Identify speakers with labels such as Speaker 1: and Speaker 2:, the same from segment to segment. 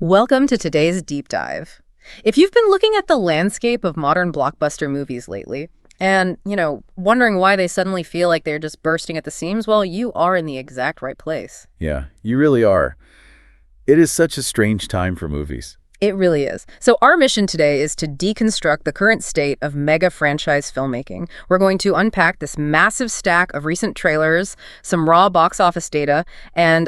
Speaker 1: Welcome to today's deep dive. If you've been looking at the landscape of modern blockbuster movies lately, and, wondering why they suddenly feel like they're just bursting at the seams, well, you are in the exact right place.
Speaker 2: Yeah, you really are. It is such a strange time for movies.
Speaker 1: It really is. So our mission today is to deconstruct the current state of mega franchise filmmaking. We're going to unpack this massive stack of recent trailers, some raw box office data, and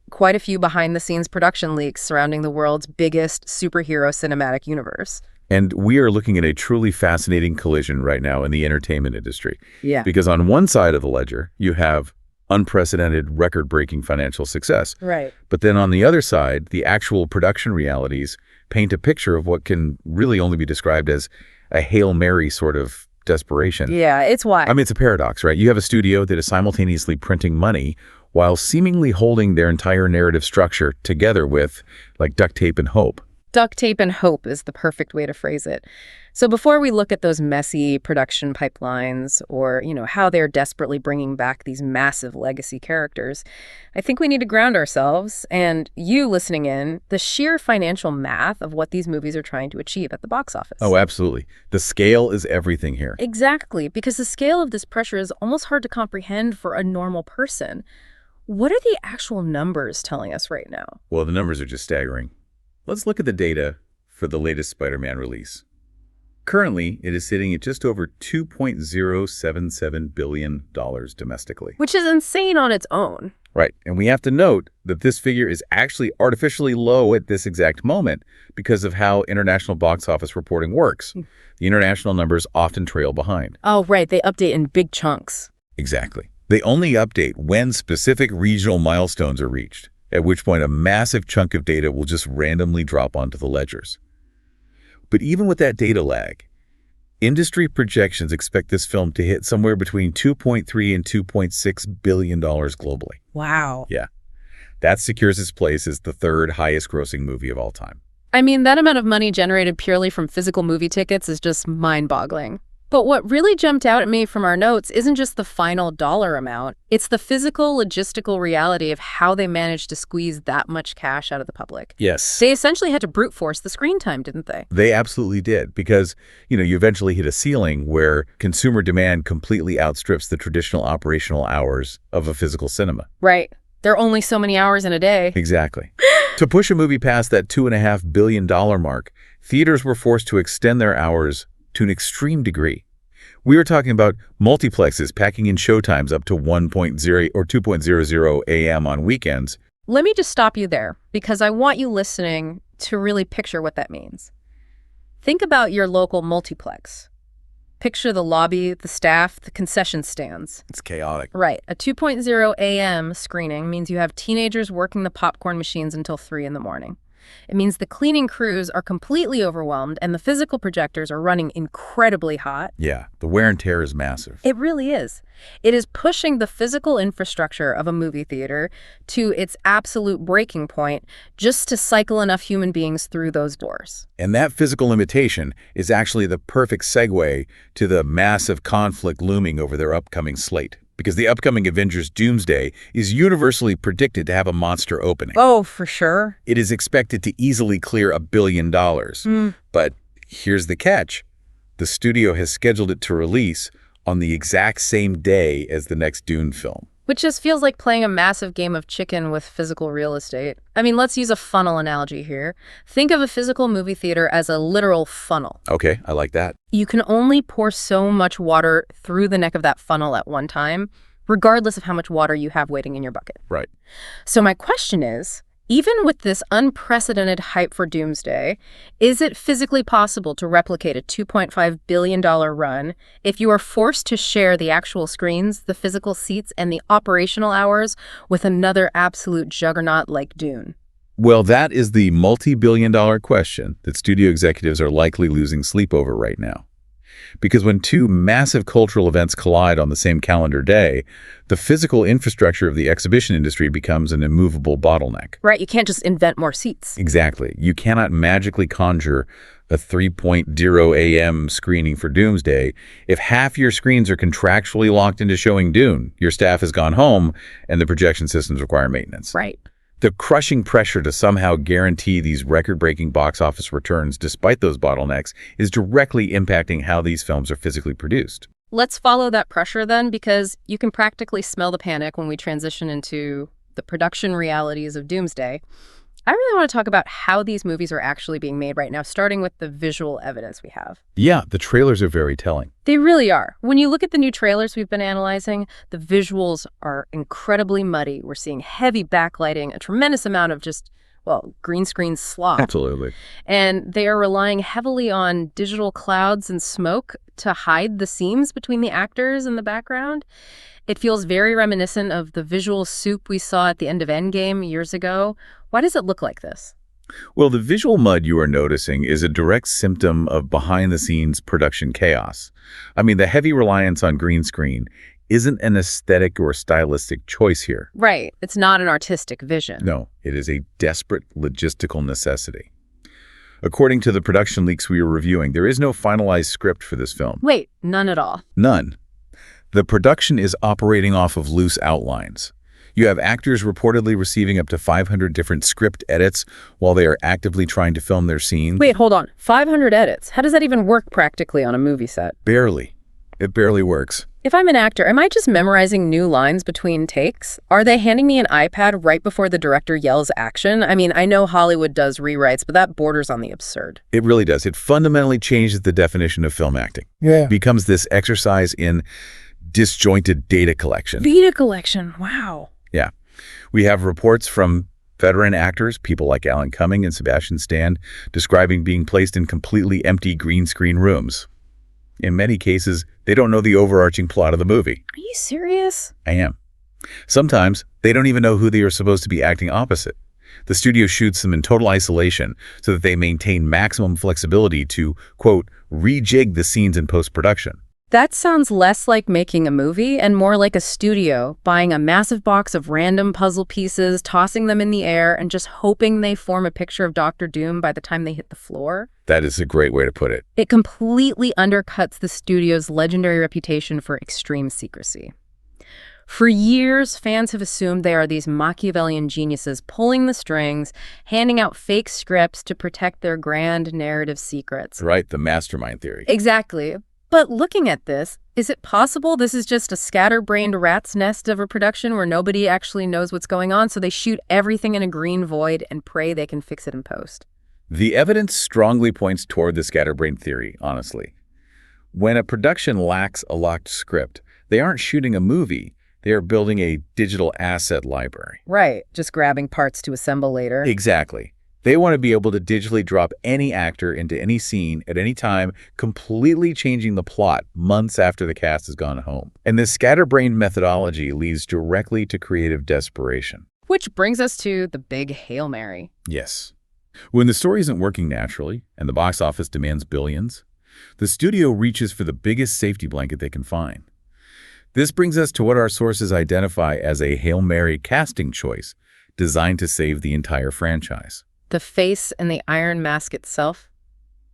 Speaker 1: quite a few behind-the-scenes production leaks surrounding the world's biggest superhero cinematic universe.
Speaker 2: And we are looking at a truly fascinating collision right now in the entertainment industry.
Speaker 1: Yeah.
Speaker 2: Because on one side of the ledger, you have unprecedented, record-breaking financial success.
Speaker 1: Right.
Speaker 2: But then on the other side, the actual production realities paint a picture of what can really only be described as a Hail Mary sort of desperation.
Speaker 1: Yeah, it's wild.
Speaker 2: I mean, it's a paradox, right? You have a studio that is simultaneously printing money while seemingly holding their entire narrative structure together with, like, duct tape and hope.
Speaker 1: Duct tape and hope is the perfect way to phrase it. So before we look at those messy production pipelines or, how they're desperately bringing back these massive legacy characters, I think we need to ground ourselves and you listening in the sheer financial math of what these movies are trying to achieve at the box office.
Speaker 2: Oh, absolutely. The scale is everything here.
Speaker 1: Exactly, because the scale of this pressure is almost hard to comprehend for a normal person. What are the actual numbers telling us right now?
Speaker 2: Well, the numbers are just staggering. Let's look at the data for the latest Spider-Man release. Currently, it is sitting at just over $2.077 billion domestically.
Speaker 1: Which is insane on its own.
Speaker 2: Right, and we have to note that this figure is actually artificially low at this exact moment because of how international box office reporting works. The international numbers often trail behind.
Speaker 1: Oh, right, they update in big chunks.
Speaker 2: Exactly. They only update when specific regional milestones are reached, at which point a massive chunk of data will just randomly drop onto the ledgers. But even with that data lag, industry projections expect this film to hit somewhere between $2.3 and $2.6 billion globally.
Speaker 1: Wow.
Speaker 2: Yeah. That secures its place as the third highest grossing movie of all time.
Speaker 1: I mean, that amount of money generated purely from physical movie tickets is just mind-boggling. But what really jumped out at me from our notes isn't just the final dollar amount. It's the physical, logistical reality of how they managed to squeeze that much cash out of the public.
Speaker 2: Yes.
Speaker 1: They essentially had to brute force the screen time, didn't they?
Speaker 2: They absolutely did, because, you eventually hit a ceiling where consumer demand completely outstrips the traditional operational hours of a physical cinema.
Speaker 1: Right. There are only so many hours in a day.
Speaker 2: Exactly. To push a movie past that $2.5 billion mark, theaters were forced to extend their hours to an extreme degree. We were talking about multiplexes packing in showtimes up to 1.0 or 2.00 a.m. on weekends.
Speaker 1: Let me just stop you there, because I want you listening to really picture what that means. Think about your local multiplex. Picture the lobby, the staff, the concession stands.
Speaker 2: It's chaotic.
Speaker 1: Right. A 2.0 a.m. screening means you have teenagers working the popcorn machines until 3 in the morning. It means the cleaning crews are completely overwhelmed and the physical projectors are running incredibly hot.
Speaker 2: Yeah, the wear and tear is massive.
Speaker 1: It really is. It is pushing the physical infrastructure of a movie theater to its absolute breaking point just to cycle enough human beings through those doors.
Speaker 2: And that physical limitation is actually the perfect segue to the massive conflict looming over their upcoming slate. Because the upcoming Avengers Doomsday is universally predicted to have a monster opening.
Speaker 1: Oh, for sure.
Speaker 2: It is expected to easily clear $1 billion. But here's the catch. The studio has scheduled it to release on the exact same day as the next Dune film.
Speaker 1: Which just feels like playing a massive game of chicken with physical real estate. I mean, let's use a funnel analogy here. Think of a physical movie theater as a literal funnel.
Speaker 2: Okay, I like that.
Speaker 1: You can only pour so much water through the neck of that funnel at one time, regardless of how much water you have waiting in your bucket.
Speaker 2: Right.
Speaker 1: So my question is, even with this unprecedented hype for Doomsday, is it physically possible to replicate a $2.5 billion run if you are forced to share the actual screens, the physical seats, and the operational hours with another absolute juggernaut like Dune?
Speaker 2: Well, that is the multi-billion-dollar question that studio executives are likely losing sleep over right now. Because when two massive cultural events collide on the same calendar day, the physical infrastructure of the exhibition industry becomes an immovable bottleneck.
Speaker 1: Right, you can't just invent more seats.
Speaker 2: Exactly. You cannot magically conjure a 3.0 a.m. screening for Doomsday if half your screens are contractually locked into showing Dune, your staff has gone home, and the projection systems require maintenance.
Speaker 1: Right.
Speaker 2: The crushing pressure to somehow guarantee these record-breaking box office returns despite those bottlenecks is directly impacting how these films are physically produced.
Speaker 1: Let's follow that pressure then, because you can practically smell the panic when we transition into the production realities of Doomsday. I really want to talk about how these movies are actually being made right now, starting with the visual evidence we have.
Speaker 2: Yeah, the trailers are very telling.
Speaker 1: They really are. When you look at the new trailers we've been analyzing, the visuals are incredibly muddy. We're seeing heavy backlighting, a tremendous amount of just, well, green screen slop.
Speaker 2: Absolutely.
Speaker 1: And they are relying heavily on digital clouds and smoke to hide the seams between the actors in the background. It feels very reminiscent of the visual soup we saw at the end of Endgame years ago. Why does it look like this?
Speaker 2: Well, the visual mud you are noticing is a direct symptom of behind-the-scenes production chaos. I mean, the heavy reliance on green screen isn't an aesthetic or stylistic choice here.
Speaker 1: Right. It's not an artistic vision.
Speaker 2: No, it is a desperate logistical necessity. According to the production leaks we were reviewing, there is no finalized script for this film.
Speaker 1: Wait, none at all.
Speaker 2: None. The production is operating off of loose outlines. You have actors reportedly receiving up to 500 different script edits while they are actively trying to film their scenes.
Speaker 1: Wait, hold on. 500 edits? How does that even work practically on a movie set?
Speaker 2: Barely. It barely works.
Speaker 1: If I'm an actor, am I just memorizing new lines between takes? Are they handing me an iPad right before the director yells action? I mean, I know Hollywood does rewrites, but that borders on the absurd.
Speaker 2: It really does. It fundamentally changes the definition of film acting.
Speaker 3: Yeah.
Speaker 2: It becomes this exercise in disjointed data collection.
Speaker 1: Data collection, wow.
Speaker 2: Yeah. We have reports from veteran actors, people like Alan Cumming and Sebastian Stan, describing being placed in completely empty green screen rooms. In many cases, they don't know the overarching plot of the movie.
Speaker 1: Are you serious?
Speaker 2: I am. Sometimes, they don't even know who they are supposed to be acting opposite. The studio shoots them in total isolation so that they maintain maximum flexibility to, quote, rejig the scenes in post-production.
Speaker 1: That sounds less like making a movie and more like a studio buying a massive box of random puzzle pieces, tossing them in the air, and just hoping they form a picture of Dr. Doom by the time they hit the floor.
Speaker 2: That is a great way to put it.
Speaker 1: It completely undercuts the studio's legendary reputation for extreme secrecy. For years, fans have assumed they are these Machiavellian geniuses pulling the strings, handing out fake scripts to protect their grand narrative secrets.
Speaker 2: Right, the mastermind theory.
Speaker 1: Exactly. But looking at this, is it possible this is just a scatterbrained rat's nest of a production where nobody actually knows what's going on, so they shoot everything in a green void and pray they can fix it in post?
Speaker 2: The evidence strongly points toward the scatterbrain theory, honestly. When a production lacks a locked script, they aren't shooting a movie, they are building a digital asset library.
Speaker 1: Right, just grabbing parts to assemble later.
Speaker 2: Exactly. They want to be able to digitally drop any actor into any scene at any time, completely changing the plot months after the cast has gone home. And this scatterbrain methodology leads directly to creative desperation.
Speaker 1: Which brings us to the big Hail Mary.
Speaker 2: Yes. When the story isn't working naturally and the box office demands billions, the studio reaches for the biggest safety blanket they can find. This brings us to what our sources identify as a Hail Mary casting choice designed to save the entire franchise.
Speaker 1: The face and the iron mask itself?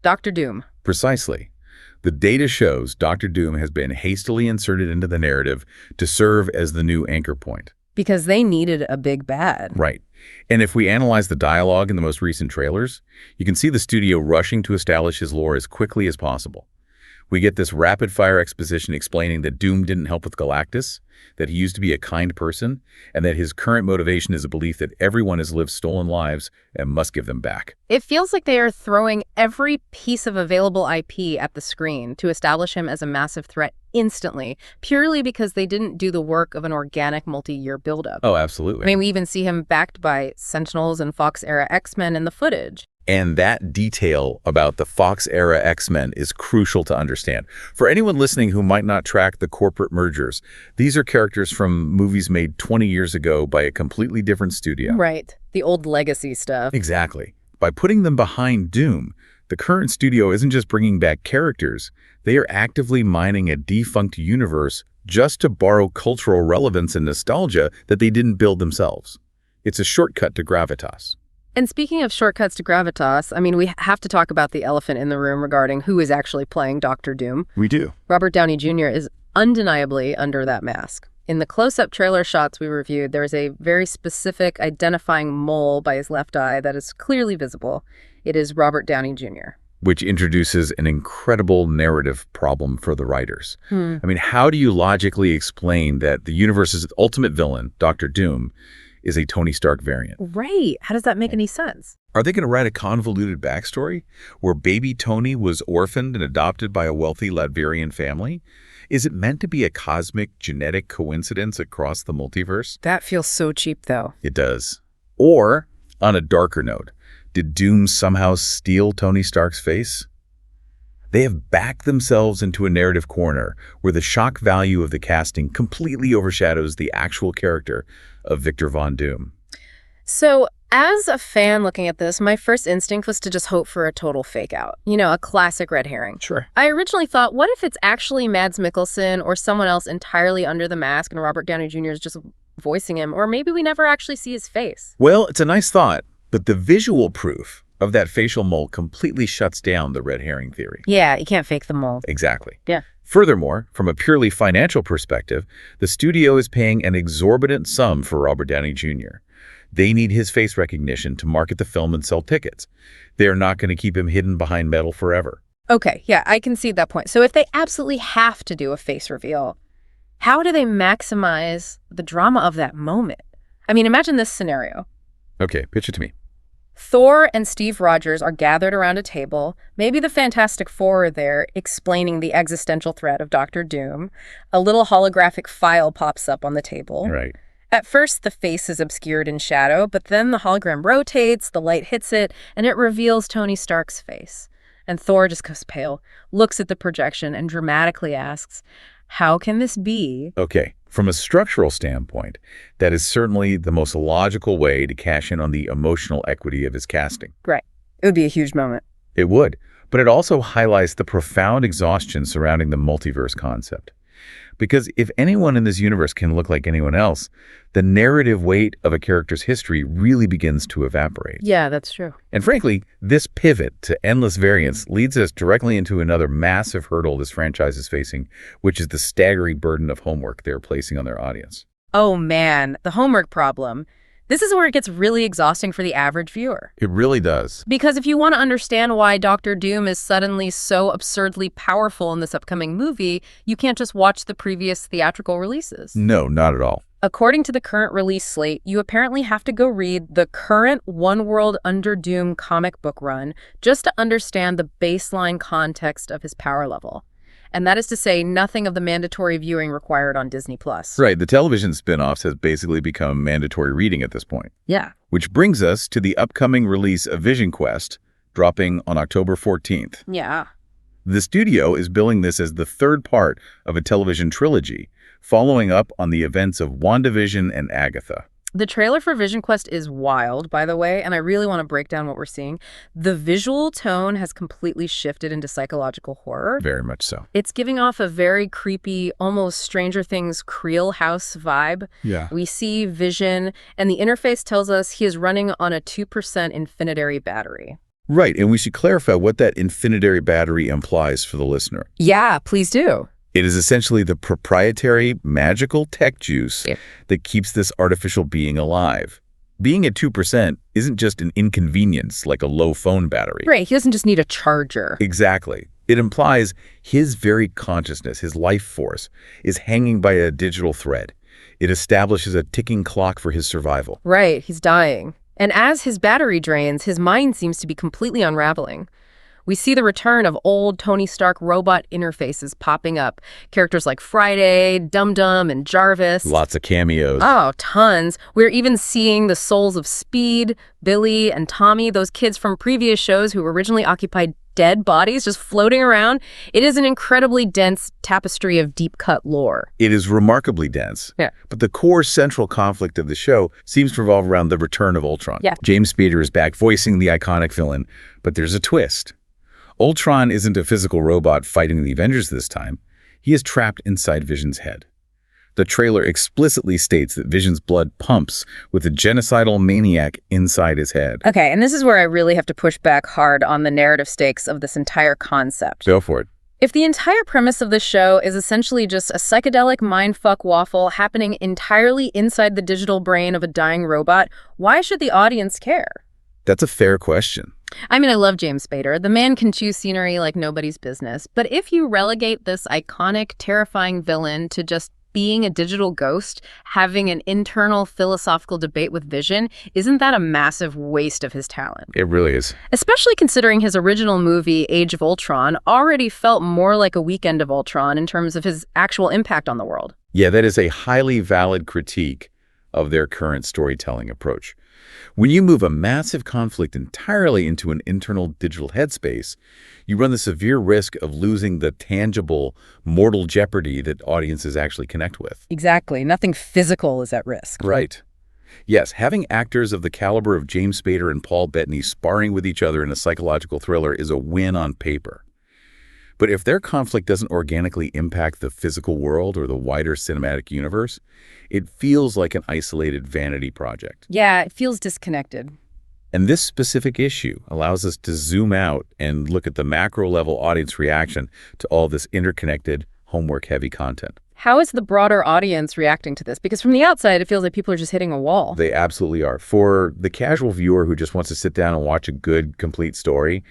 Speaker 1: Dr. Doom.
Speaker 2: Precisely. The data shows Dr. Doom has been hastily inserted into the narrative to serve as the new anchor point.
Speaker 1: Because they needed a big bad.
Speaker 2: Right. And if we analyze the dialogue in the most recent trailers, you can see the studio rushing to establish his lore as quickly as possible. We get this rapid-fire exposition explaining that Doom didn't help with Galactus, that he used to be a kind person, and that his current motivation is a belief that everyone has lived stolen lives and must give them back.
Speaker 1: It feels like they are throwing every piece of available IP at the screen to establish him as a massive threat instantly, purely because they didn't do the work of an organic multi-year buildup.
Speaker 2: Oh, absolutely.
Speaker 1: I mean, we even see him backed by Sentinels and Fox-era X-Men in the footage.
Speaker 2: And that detail about the Fox-era X-Men is crucial to understand. For anyone listening who might not track the corporate mergers, these are characters from movies made 20 years ago by a completely different studio.
Speaker 1: Right. The old legacy stuff.
Speaker 2: Exactly. By putting them behind Doom, the current studio isn't just bringing back characters, they are actively mining a defunct universe just to borrow cultural relevance and nostalgia that they didn't build themselves. It's a shortcut to gravitas.
Speaker 1: And speaking of shortcuts to gravitas, I mean, we have to talk about the elephant in the room regarding who is actually playing Dr. Doom.
Speaker 2: We do.
Speaker 1: Robert Downey Jr. is undeniably under that mask. In the close-up trailer shots we reviewed, there is a very specific identifying mole by his left eye that is clearly visible. It is Robert Downey Jr.
Speaker 2: Which introduces an incredible narrative problem for the writers. I mean, how do you logically explain that the universe's ultimate villain, Dr. Doom, is a Tony Stark variant?
Speaker 1: Right. How does that make any sense?
Speaker 2: Are they going to write a convoluted backstory where baby Tony was orphaned and adopted by a wealthy Latvian family? Is it meant to be a cosmic genetic coincidence across the multiverse?
Speaker 1: That feels so cheap, though.
Speaker 2: It does. Or, on a darker note, did Doom somehow steal Tony Stark's face? They have backed themselves into a narrative corner where the shock value of the casting completely overshadows the actual character of Victor Von Doom.
Speaker 1: So, as a fan looking at this, my first instinct was to just hope for a total fake out. You know, a classic red herring.
Speaker 2: Sure.
Speaker 1: I originally thought, what if it's actually Mads Mikkelsen or someone else entirely under the mask and Robert Downey Jr. is just voicing him, or maybe we never actually see his face.
Speaker 2: Well, it's a nice thought, but the visual proof of that facial mole completely shuts down the red herring theory.
Speaker 1: Yeah, you can't fake the mole.
Speaker 2: Exactly.
Speaker 1: Yeah.
Speaker 2: Furthermore, from a purely financial perspective, the studio is paying an exorbitant sum for Robert Downey Jr. They need his face recognition to market the film and sell tickets. They are not going to keep him hidden behind metal forever.
Speaker 1: Okay, yeah, I can see that point. So if they absolutely have to do a face reveal, how do they maximize the drama of that moment? I mean, imagine this scenario.
Speaker 2: Okay, pitch it to me.
Speaker 1: Thor and Steve Rogers are gathered around a table. Maybe the Fantastic Four are there explaining the existential threat of Dr. Doom. A little holographic file pops up on the table.
Speaker 2: Right.
Speaker 1: At first, the face is obscured in shadow, but then the hologram rotates, the light hits it, and it reveals Tony Stark's face. And Thor just goes pale, looks at the projection, and dramatically asks, how can this be?
Speaker 2: Okay, from a structural standpoint, that is certainly the most logical way to cash in on the emotional equity of his casting.
Speaker 1: Right. It would be a huge moment.
Speaker 2: It would, but it also highlights the profound exhaustion surrounding the multiverse concept. Because if anyone in this universe can look like anyone else, the narrative weight of a character's history really begins to evaporate.
Speaker 1: Yeah, that's true.
Speaker 2: And frankly, this pivot to endless variants leads us directly into another massive hurdle this franchise is facing, which is the staggering burden of homework they're placing on their audience.
Speaker 1: Oh man, the homework problem. This is where it gets really exhausting for the average viewer.
Speaker 2: It really does.
Speaker 1: Because if you want to understand why Dr. Doom is suddenly so absurdly powerful in this upcoming movie, you can't just watch the previous theatrical releases.
Speaker 2: No, not at all.
Speaker 1: According to the current release slate, you apparently have to go read the current One World Under Doom comic book run just to understand the baseline context of his power level. And that is to say, nothing of the mandatory viewing required on Disney+.
Speaker 2: Right, the television spin-offs has basically become mandatory reading at this point.
Speaker 1: Yeah.
Speaker 2: Which brings us to the upcoming release of Vision Quest, dropping on October 14th.
Speaker 1: Yeah.
Speaker 2: The studio is billing this as the third part of a television trilogy, following up on the events of WandaVision and Agatha.
Speaker 1: The trailer for Vision Quest is wild, by the way, and I really want to break down what we're seeing. The visual tone has completely shifted into psychological horror.
Speaker 2: Very much so.
Speaker 1: It's giving off a very creepy, almost Stranger Things Creel House vibe.
Speaker 2: Yeah.
Speaker 1: We see Vision, and the interface tells us he is running on a 2% infinitary battery.
Speaker 2: Right, and we should clarify what that infinitary battery implies for the listener.
Speaker 1: Yeah, please do.
Speaker 2: It is essentially the proprietary magical tech juice that keeps this artificial being alive. Being at 2% isn't just an inconvenience like a low phone battery.
Speaker 1: Right, he doesn't just need a charger.
Speaker 2: Exactly. It implies his very consciousness, his life force, is hanging by a digital thread. It establishes a ticking clock for his survival.
Speaker 1: Right, he's dying. And as his battery drains, his mind seems to be completely unraveling. We see the return of old Tony Stark robot interfaces popping up. Characters like Friday, Dum-Dum, and Jarvis.
Speaker 2: Lots of cameos.
Speaker 1: Oh, tons. We're even seeing the souls of Speed, Billy, and Tommy, those kids from previous shows who originally occupied dead bodies just floating around. It is an incredibly dense tapestry of deep-cut lore.
Speaker 2: It is remarkably dense.
Speaker 1: Yeah.
Speaker 2: But the core central conflict of the show seems to revolve around the return of Ultron.
Speaker 1: Yeah.
Speaker 2: James Spader is back voicing the iconic villain, but there's a twist. Ultron isn't a physical robot fighting the Avengers this time. He is trapped inside Vision's head. The trailer explicitly states that Vision's blood pumps with a genocidal maniac inside his head.
Speaker 1: Okay, and this is where I really have to push back hard on the narrative stakes of this entire concept.
Speaker 2: Go for it.
Speaker 1: If the entire premise of the show is essentially just a psychedelic mindfuck waffle happening entirely inside the digital brain of a dying robot, why should the audience care?
Speaker 2: That's a fair question.
Speaker 1: I mean, I love James Spader. The man can choose scenery like nobody's business. But if you relegate this iconic, terrifying villain to just being a digital ghost, having an internal philosophical debate with Vision, isn't that a massive waste of his talent?
Speaker 2: It really is.
Speaker 1: Especially considering his original movie, Age of Ultron, already felt more like a Weekend of Ultron in terms of his actual impact on the world.
Speaker 2: Yeah, that is a highly valid critique of their current storytelling approach. When you move a massive conflict entirely into an internal digital headspace, you run the severe risk of losing the tangible, mortal jeopardy that audiences actually connect with.
Speaker 1: Exactly. Nothing physical is at risk.
Speaker 2: Right. Yes, having actors of the caliber of James Spader and Paul Bettany sparring with each other in a psychological thriller is a win on paper. But if their conflict doesn't organically impact the physical world or the wider cinematic universe, it feels like an isolated vanity project.
Speaker 1: Yeah, it feels disconnected.
Speaker 2: And this specific issue allows us to zoom out and look at the macro-level audience reaction to all this interconnected, homework-heavy content.
Speaker 1: How is the broader audience reacting to this? Because from the outside, it feels like people are just hitting a wall.
Speaker 2: They absolutely are. For the casual viewer who just wants to sit down and watch a good, complete story,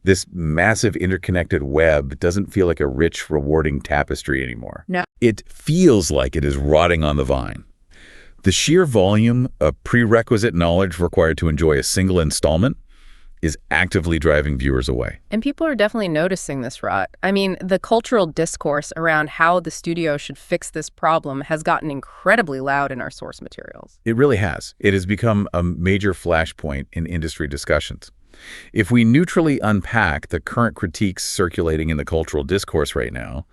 Speaker 2: this massive interconnected web doesn't feel like a rich, rewarding tapestry anymore.
Speaker 1: No.
Speaker 2: It feels like it is rotting on the vine. The sheer volume of prerequisite knowledge required to enjoy a single installment is actively driving viewers away.
Speaker 1: And people are definitely noticing this rot. I mean, the cultural discourse around how the studio should fix this problem has gotten incredibly loud in our source materials.
Speaker 2: It really has. It has become a major flashpoint in industry discussions. If we neutrally unpack the current critiques circulating in the cultural discourse right now,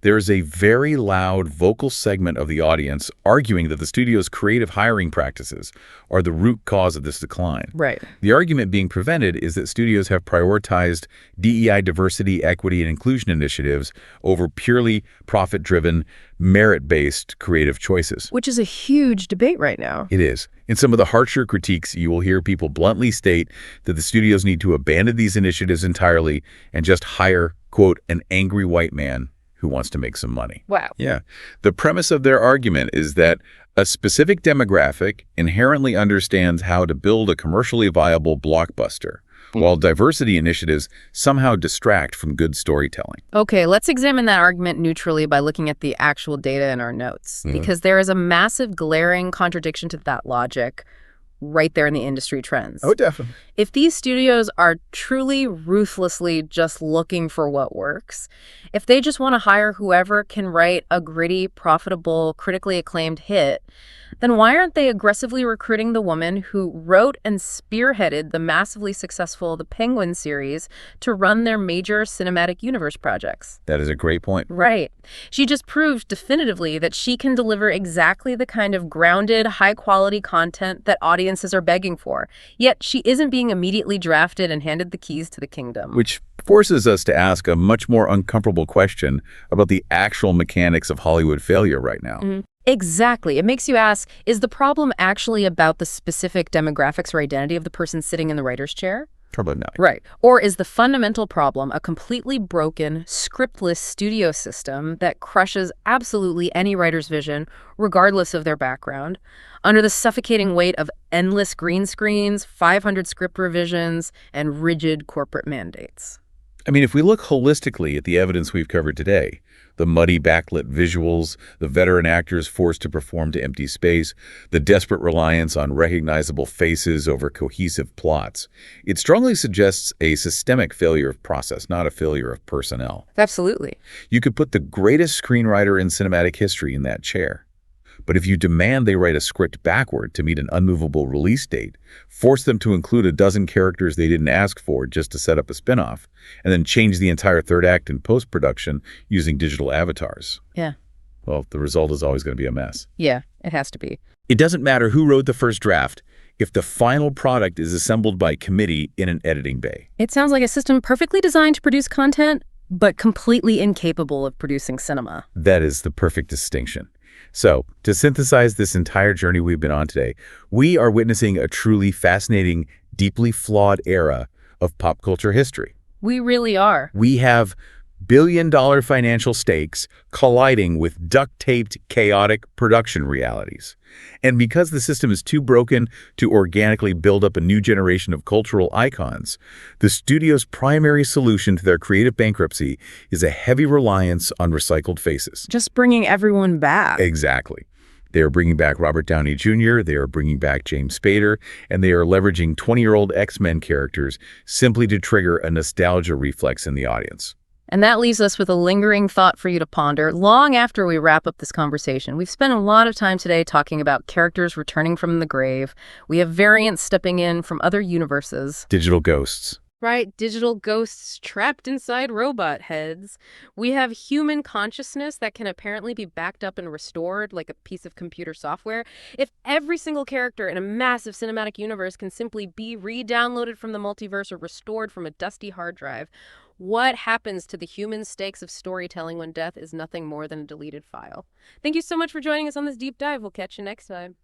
Speaker 2: there is a very loud vocal segment of the audience arguing that the studio's creative hiring practices are the root cause of this decline.
Speaker 1: Right.
Speaker 2: The argument being presented is that studios have prioritized DEI diversity, equity, and inclusion initiatives over purely profit-driven, merit-based creative choices.
Speaker 1: Which is a huge debate right now.
Speaker 2: It is. In some of the harsher critiques, you will hear people bluntly state that the studios need to abandon these initiatives entirely and just hire, quote, an angry white man who wants to make some money.
Speaker 1: Wow.
Speaker 2: Yeah. The premise of their argument is that a specific demographic inherently understands how to build a commercially viable blockbuster, while diversity initiatives somehow distract from good storytelling.
Speaker 1: Okay, let's examine that argument neutrally by looking at the actual data in our notes, because there is a massive glaring contradiction to that logic right there in the industry trends.
Speaker 2: Oh, definitely.
Speaker 1: If these studios are truly ruthlessly just looking for what works, if they just want to hire whoever can write a gritty, profitable, critically acclaimed hit, then why aren't they aggressively recruiting the woman who wrote and spearheaded the massively successful The Penguin series to run their major cinematic universe projects?
Speaker 2: That is a great point.
Speaker 1: Right. She just proved definitively that she can deliver exactly the kind of grounded, high-quality content that audiences are begging for. Yet she isn't being immediately drafted and handed the keys to the kingdom.
Speaker 2: Which forces us to ask a much more uncomfortable question about the actual mechanics of Hollywood failure right now.
Speaker 1: Exactly. It makes you ask, is the problem actually about the specific demographics or identity of the person sitting in the writer's chair?
Speaker 2: Probably not.
Speaker 1: Right. Or is the fundamental problem a completely broken, scriptless studio system that crushes absolutely any writer's vision, regardless of their background, under the suffocating weight of endless green screens, 500 script revisions, and rigid corporate mandates?
Speaker 2: I mean, if we look holistically at the evidence we've covered today, the muddy backlit visuals, the veteran actors forced to perform to empty space, the desperate reliance on recognizable faces over cohesive plots, it strongly suggests a systemic failure of process, not a failure of personnel.
Speaker 1: Absolutely.
Speaker 2: You could put the greatest screenwriter in cinematic history in that chair. But if you demand they write a script backward to meet an unmovable release date, force them to include a dozen characters they didn't ask for just to set up a spinoff, and then change the entire third act in post-production using digital avatars,
Speaker 1: Yeah.
Speaker 2: well, the result is always going to be a mess.
Speaker 1: Yeah, it has to be.
Speaker 2: It doesn't matter who wrote the first draft if the final product is assembled by committee in an editing bay.
Speaker 1: It sounds like a system perfectly designed to produce content, but completely incapable of producing cinema.
Speaker 2: That is the perfect distinction. So, to synthesize this entire journey we've been on today, we are witnessing a truly fascinating, deeply flawed era of pop culture history.
Speaker 1: We really are.
Speaker 2: We have billion-dollar financial stakes colliding with duct-taped, chaotic production realities. And because the system is too broken to organically build up a new generation of cultural icons, the studio's primary solution to their creative bankruptcy is a heavy reliance on recycled faces.
Speaker 1: Just bringing everyone back.
Speaker 2: Exactly. They are bringing back Robert Downey Jr., they are bringing back James Spader, and they are leveraging 20-year-old X-Men characters simply to trigger a nostalgia reflex in the audience.
Speaker 1: And that leaves us with a lingering thought for you to ponder long after we wrap up this conversation. We've spent a lot of time today talking about characters returning from the grave. We have variants stepping in from other universes.
Speaker 2: Digital ghosts.
Speaker 1: Right, digital ghosts trapped inside robot heads. We have human consciousness that can apparently be backed up and restored like a piece of computer software. If every single character in a massive cinematic universe can simply be re-downloaded from the multiverse or restored from a dusty hard drive, what happens to the human stakes of storytelling when death is nothing more than a deleted file? Thank you so much for joining us on this deep dive. We'll catch you next time.